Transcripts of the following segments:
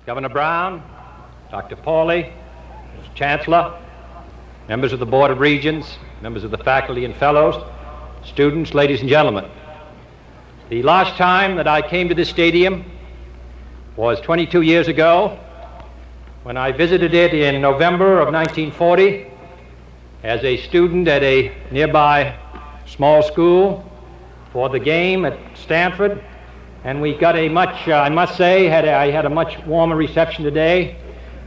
Governor Brown, Dr. Pauley, Mr. Chancellor, members of the Board of Regents, members of the faculty and fellows, students, ladies and gentlemen. The last time that I came to this stadium was 22 years ago when I visited it in November of 1940 as a student at a nearby small school for the game at Stanford, and we got a much, I must say, I had a much warmer reception today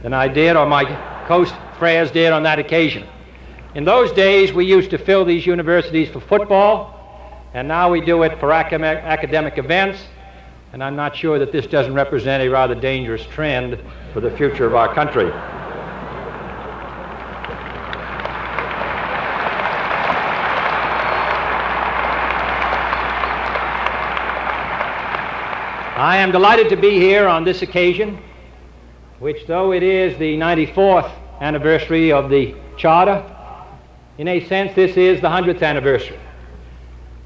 than I did or my co-frères did on that occasion. In those days, we used to fill these universities for football, and now we do it for academic events, and I'm not sure that this doesn't represent a rather dangerous trend for the future of our country. I am delighted to be here on this occasion, which, though it is the 94th anniversary of the Charter, in a sense this is the 100th anniversary.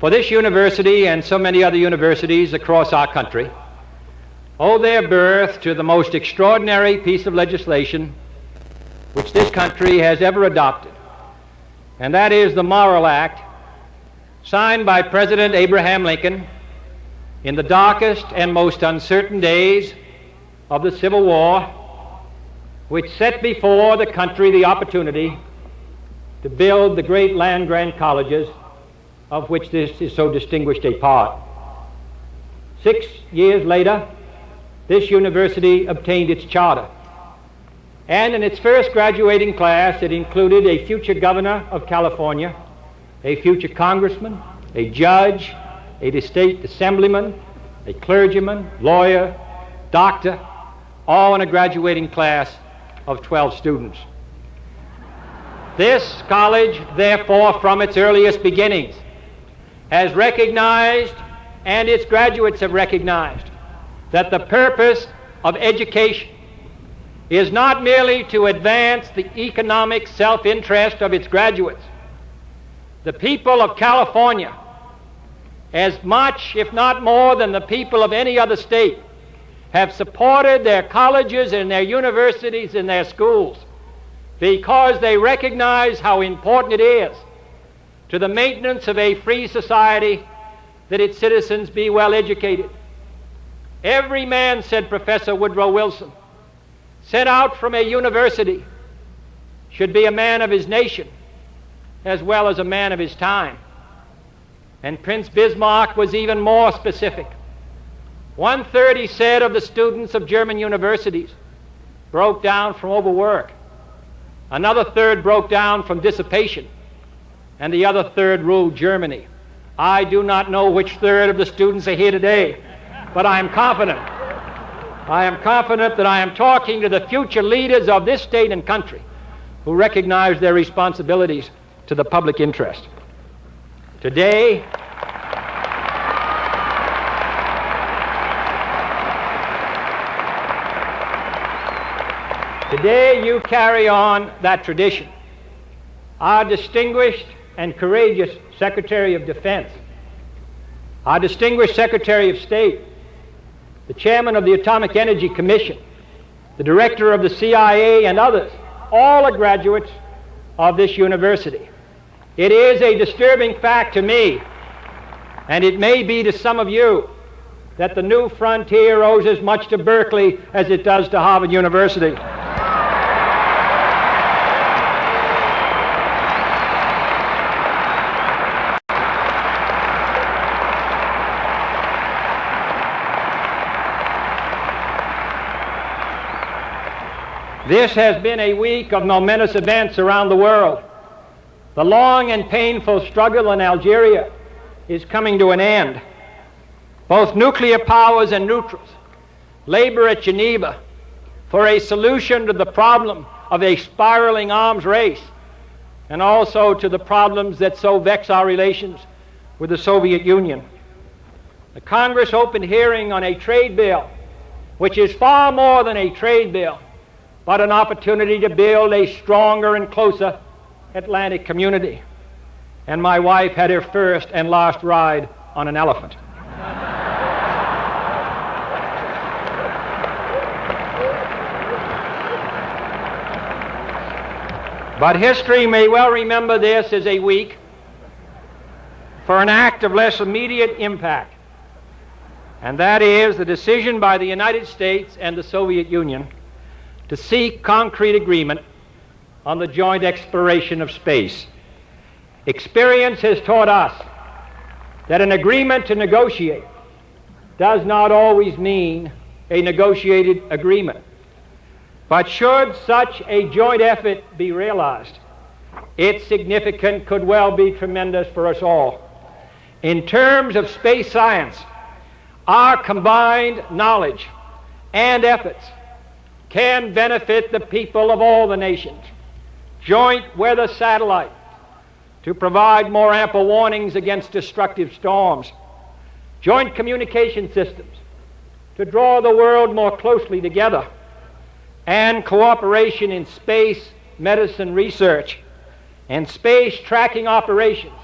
For this university and so many other universities across our country owe their birth to the most extraordinary piece of legislation which this country has ever adopted, and that is the Morrill Act, signed by President Abraham Lincoln in the darkest and most uncertain days of the Civil War, which set before the country the opportunity to build the great land-grant colleges of which this is so distinguished a part. 6 years later, this university obtained its charter, and in its first graduating class it included a future governor of California, a future congressman, a judge, a state assemblyman, a clergyman, lawyer, doctor, all in a graduating class of 12 students. This college, therefore, from its earliest beginnings, has recognized, and its graduates have recognized, that the purpose of education is not merely to advance the economic self-interest of its graduates. The people of California, as much, if not more, than the people of any other state, have supported their colleges and their universities and their schools because they recognize how important it is to the maintenance of a free society that its citizens be well educated. Every man, said Professor Woodrow Wilson, sent out from a university should be a man of his nation as well as a man of his time. And Prince Bismarck was even more specific. 1/3, he said, of the students of German universities broke down from overwork. Another third broke down from dissipation. And the other third ruled Germany. I do not know which third of the students are here today, but I am confident. I am confident that I am talking to the future leaders of this state and country who recognize their responsibilities to the public interest. Today, you carry on that tradition. Our distinguished and courageous Secretary of Defense, our distinguished Secretary of State, the Chairman of the Atomic Energy Commission, the Director of the CIA, and others, all are graduates of this university. It is a disturbing fact to me, and it may be to some of you, that the new frontier owes as much to Berkeley as it does to Harvard University. This has been a week of momentous events around the world. The long and painful struggle in Algeria is coming to an end. Both nuclear powers and neutrals labor at Geneva for a solution to the problem of a spiraling arms race, and also to the problems that so vex our relations with the Soviet Union. The Congress opened hearing on a trade bill, which is far more than a trade bill, but an opportunity to build a stronger and closer Atlantic community. And my wife had her first and last ride on an elephant. But history may well remember this as a week for an act of less immediate impact, and that is the decision by the United States and the Soviet Union to seek concrete agreement on the joint exploration of space. Experience has taught us that an agreement to negotiate does not always mean a negotiated agreement. But should such a joint effort be realized, its significance could well be tremendous for us all. In terms of space science, our combined knowledge and efforts can benefit the people of all the nations. Joint weather satellite to provide more ample warnings against destructive storms. Joint communication systems to draw the world more closely together. And cooperation in space medicine research and space tracking operations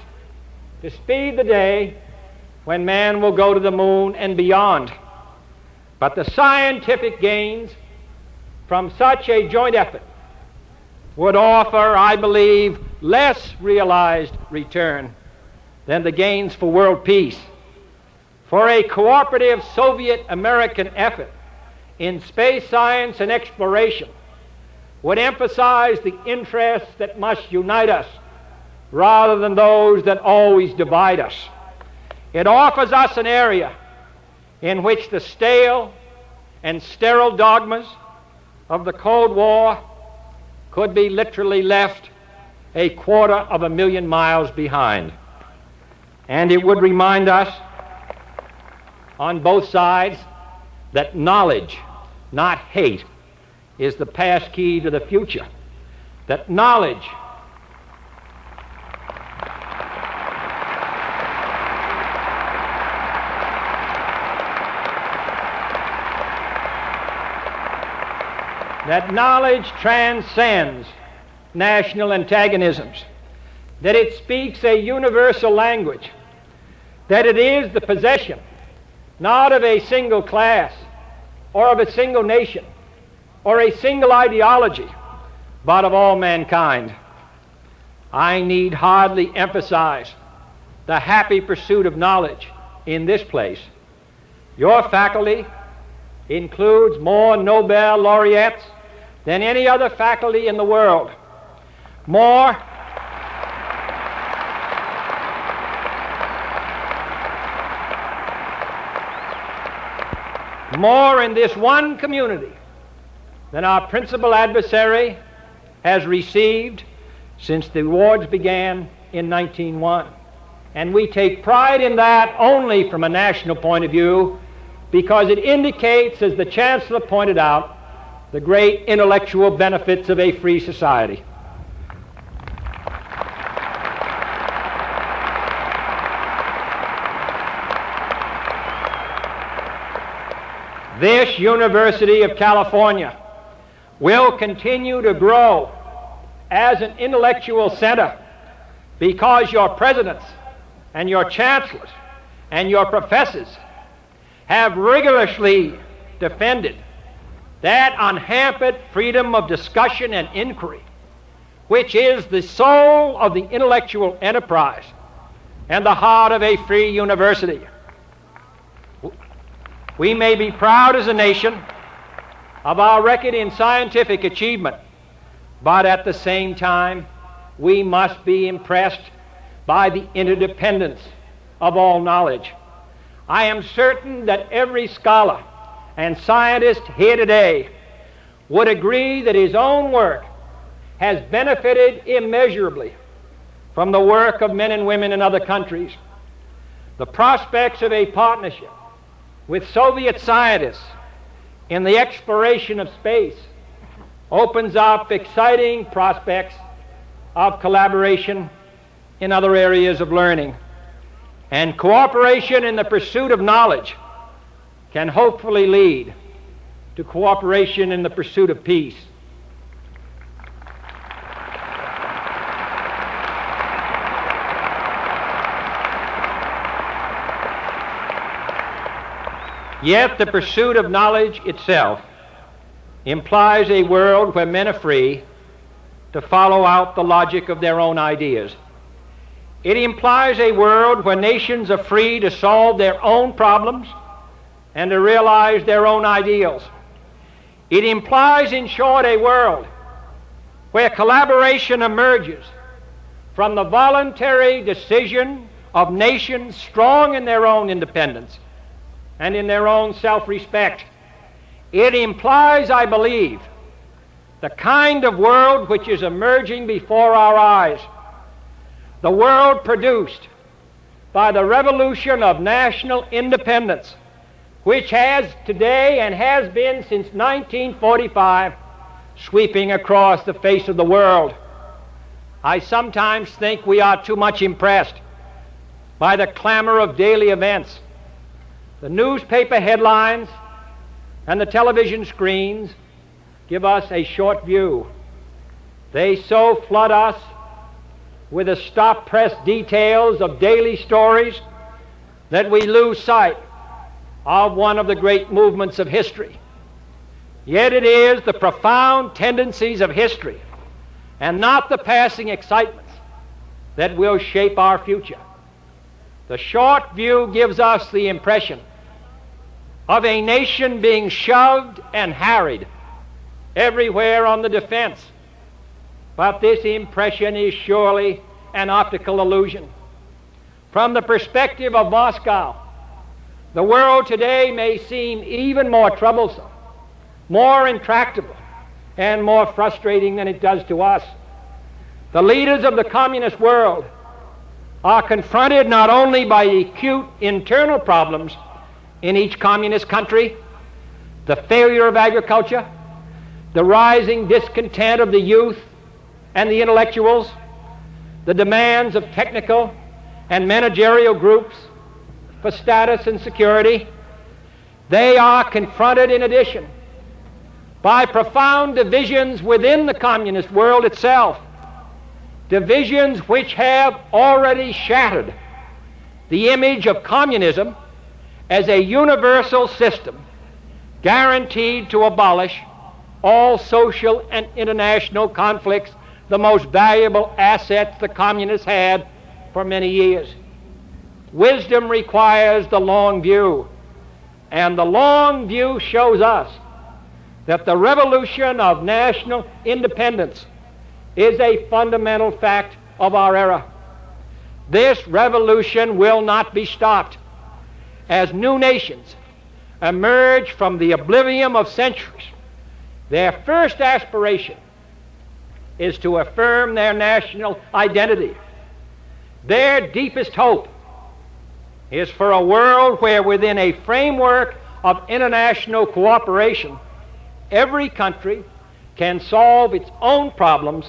to speed the day when man will go to the moon and beyond. But the scientific gains from such a joint effort would offer, I believe, less realized return than the gains for world peace. For a cooperative Soviet-American effort in space science and exploration would emphasize the interests that must unite us rather than those that always divide us. It offers us an area in which the stale and sterile dogmas of the Cold War could be literally left a 250,000 miles behind. And it would remind us on both sides that knowledge, not hate, is the passkey to the future. That knowledge transcends national antagonisms, that it speaks a universal language, that it is the possession not of a single class or of a single nation or a single ideology, but of all mankind. I need hardly emphasize the happy pursuit of knowledge in this place. Your faculty includes more Nobel laureates than any other faculty in the world. More in this one community than our principal adversary has received since the awards began in 1901. And we take pride in that only from a national point of view, because it indicates, as the Chancellor pointed out, the great intellectual benefits of a free society. This University of California will continue to grow as an intellectual center because your presidents and your chancellors and your professors have rigorously defended that unhampered freedom of discussion and inquiry, which is the soul of the intellectual enterprise and the heart of a free university. We may be proud as a nation of our record in scientific achievement, but at the same time, we must be impressed by the interdependence of all knowledge. I am certain that every scholar and scientist here today would agree that his own work has benefited immeasurably from the work of men and women in other countries. The prospects of a partnership with Soviet scientists in the exploration of space opens up exciting prospects of collaboration in other areas of learning. And cooperation in the pursuit of knowledge can hopefully lead to cooperation in the pursuit of peace. Yet the pursuit of knowledge itself implies a world where men are free to follow out the logic of their own ideas. It implies a world where nations are free to solve their own problems and to realize their own ideals. It implies, in short, a world where collaboration emerges from the voluntary decision of nations strong in their own independence and in their own self-respect. It implies, I believe, the kind of world which is emerging before our eyes, the world produced by the revolution of national independence, which has today and has been since 1945 sweeping across the face of the world. I sometimes think we are too much impressed by the clamor of daily events. The newspaper headlines and the television screens give us a short view. They so flood us with the stop-press details of daily stories that we lose sight of one of the great movements of history. Yet it is the profound tendencies of history and not the passing excitements that will shape our future. The short view gives us the impression of a nation being shoved and harried everywhere on the defense. But this impression is surely an optical illusion. From the perspective of Moscow, the world today may seem even more troublesome, more intractable, and more frustrating than it does to us. The leaders of the communist world are confronted not only by acute internal problems in each communist country, the failure of agriculture, the rising discontent of the youth and the intellectuals, the demands of technical and managerial groups for status and security. They are confronted, in addition, by profound divisions within the communist world itself, divisions which have already shattered the image of communism as a universal system guaranteed to abolish all social and international conflicts, the most valuable assets the communists had for many years. Wisdom requires the long view, and the long view shows us that the revolution of national independence is a fundamental fact of our era. This revolution will not be stopped as new nations emerge from the oblivion of centuries. Their first aspiration is to affirm their national identity. Their deepest hope is for a world where, within a framework of international cooperation, every country can solve its own problems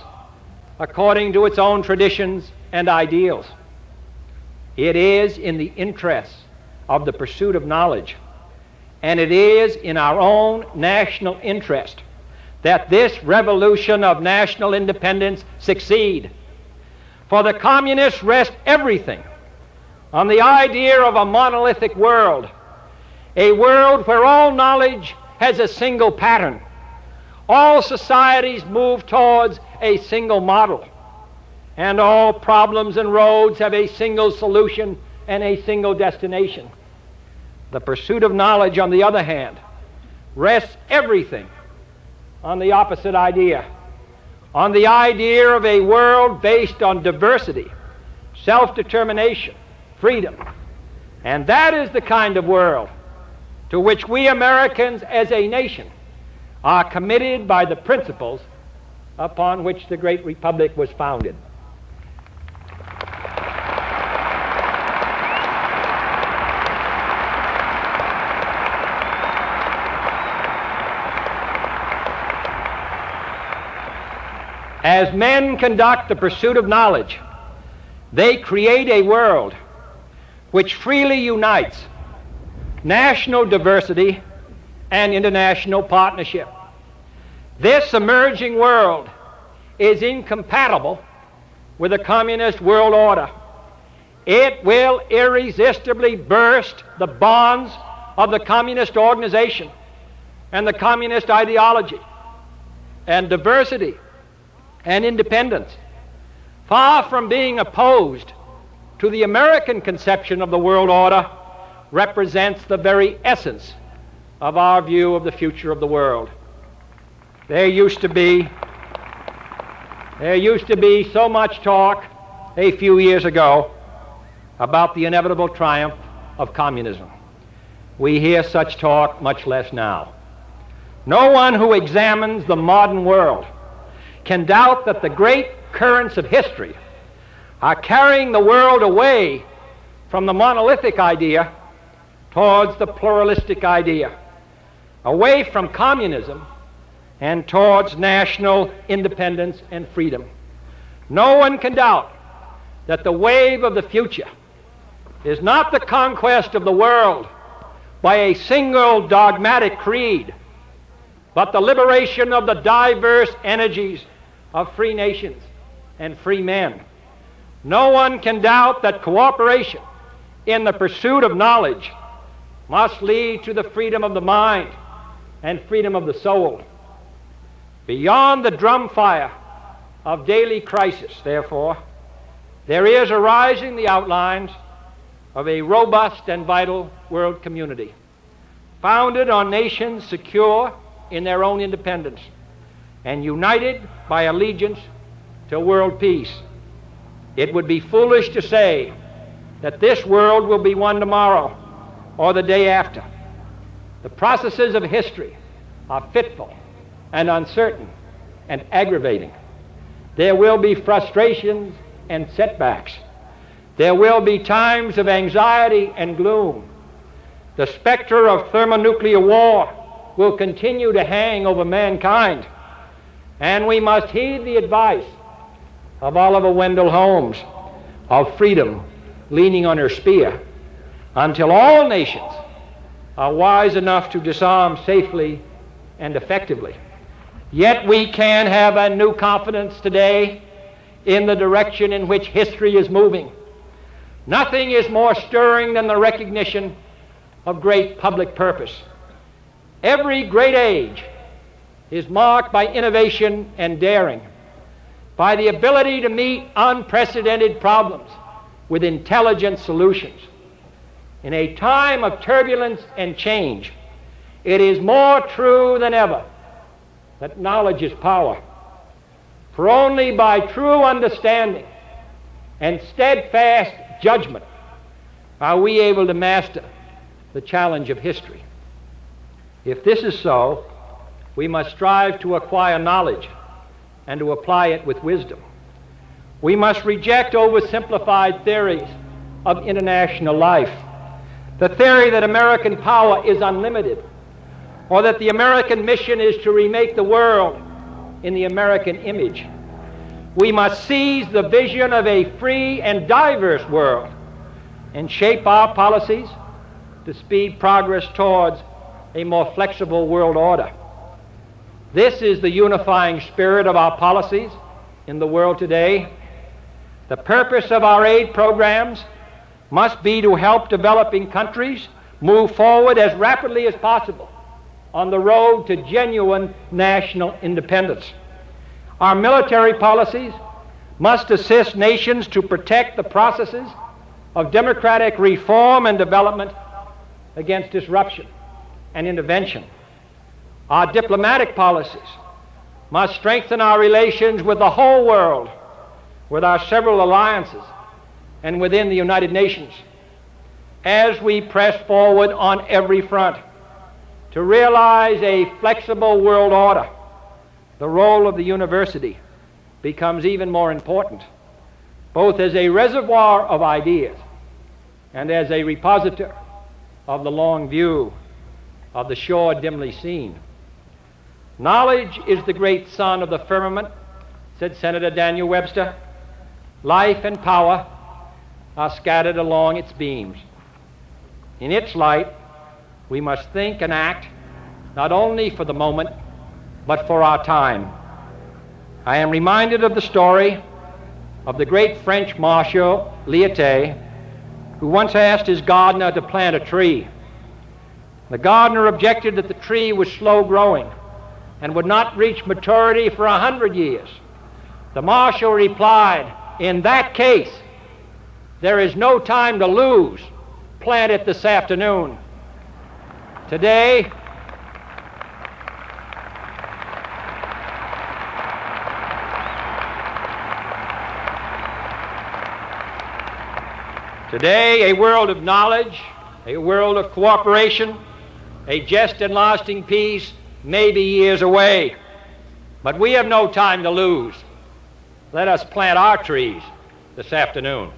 according to its own traditions and ideals. It is in the interests of the pursuit of knowledge, and it is in our own national interest that this revolution of national independence succeed. For the communists rest everything on the idea of a monolithic world, a world where all knowledge has a single pattern, all societies move towards a single model, and all problems and roads have a single solution and a single destination. The pursuit of knowledge, on the other hand, rests everything on the opposite idea, on the idea of a world based on diversity, self-determination, freedom. And that is the kind of world to which we Americans as a nation are committed by the principles upon which the great republic was founded. As men conduct the pursuit of knowledge, they create a world which freely unites national diversity and international partnership. This emerging world is incompatible with the communist world order. It will irresistibly burst the bonds of the communist organization and the communist ideology. And diversity and independence, far from being opposed to the American conception of the world order, represents the very essence of our view of the future of the world. There used to be so much talk a few years ago about the inevitable triumph of communism. We hear such talk much less now. No one who examines the modern world can doubt that the great currents of history are carrying the world away from the monolithic idea towards the pluralistic idea, away from communism and towards national independence and freedom. No one can doubt that the wave of the future is not the conquest of the world by a single dogmatic creed, but the liberation of the diverse energies of free nations and free men. No one can doubt that cooperation in the pursuit of knowledge must lead to the freedom of the mind and freedom of the soul. Beyond the drumfire of daily crisis, therefore, there is arising the outlines of a robust and vital world community, founded on nations secure in their own independence and united by allegiance to world peace. It would be foolish to say that this world will be one tomorrow or the day after. The processes of history are fitful and uncertain and aggravating. There will be frustrations and setbacks. There will be times of anxiety and gloom. The specter of thermonuclear war will continue to hang over mankind, and we must heed the advice of Oliver Wendell Holmes of freedom leaning on her spear until all nations are wise enough to disarm safely and effectively. Yet we can have a new confidence today in the direction in which history is moving. Nothing is more stirring than the recognition of great public purpose. Every great age is marked by innovation and daring, by the ability to meet unprecedented problems with intelligent solutions. In a time of turbulence and change, it is more true than ever that knowledge is power. For only by true understanding and steadfast judgment are we able to master the challenge of history. If this is so, we must strive to acquire knowledge and to apply it with wisdom. We must reject oversimplified theories of international life. The theory that American power is unlimited, or that the American mission is to remake the world in the American image. We must seize the vision of a free and diverse world and shape our policies to speed progress towards a more flexible world order. This is the unifying spirit of our policies in the world today. The purpose of our aid programs must be to help developing countries move forward as rapidly as possible on the road to genuine national independence. Our military policies must assist nations to protect the processes of democratic reform and development against disruption and intervention. Our diplomatic policies must strengthen our relations with the whole world, with our several alliances, and within the United Nations. As we press forward on every front to realize a flexible world order, the role of the university becomes even more important, both as a reservoir of ideas and as a repositor of the long view of the shore dimly seen. Knowledge is the great sun of the firmament, said Senator Daniel Webster. Life and power are scattered along its beams. In its light, we must think and act not only for the moment, but for our time. I am reminded of the story of the great French marshal Lyautey, who once asked his gardener to plant a tree. The gardener objected that the tree was slow growing and would not reach maturity for 100 years. The Marshal replied, "In that case, there is no time to lose. Plant it this afternoon." Today, a world of knowledge, a world of cooperation, a just and lasting peace may be years away. But we have no time to lose. Let us plant our trees this afternoon.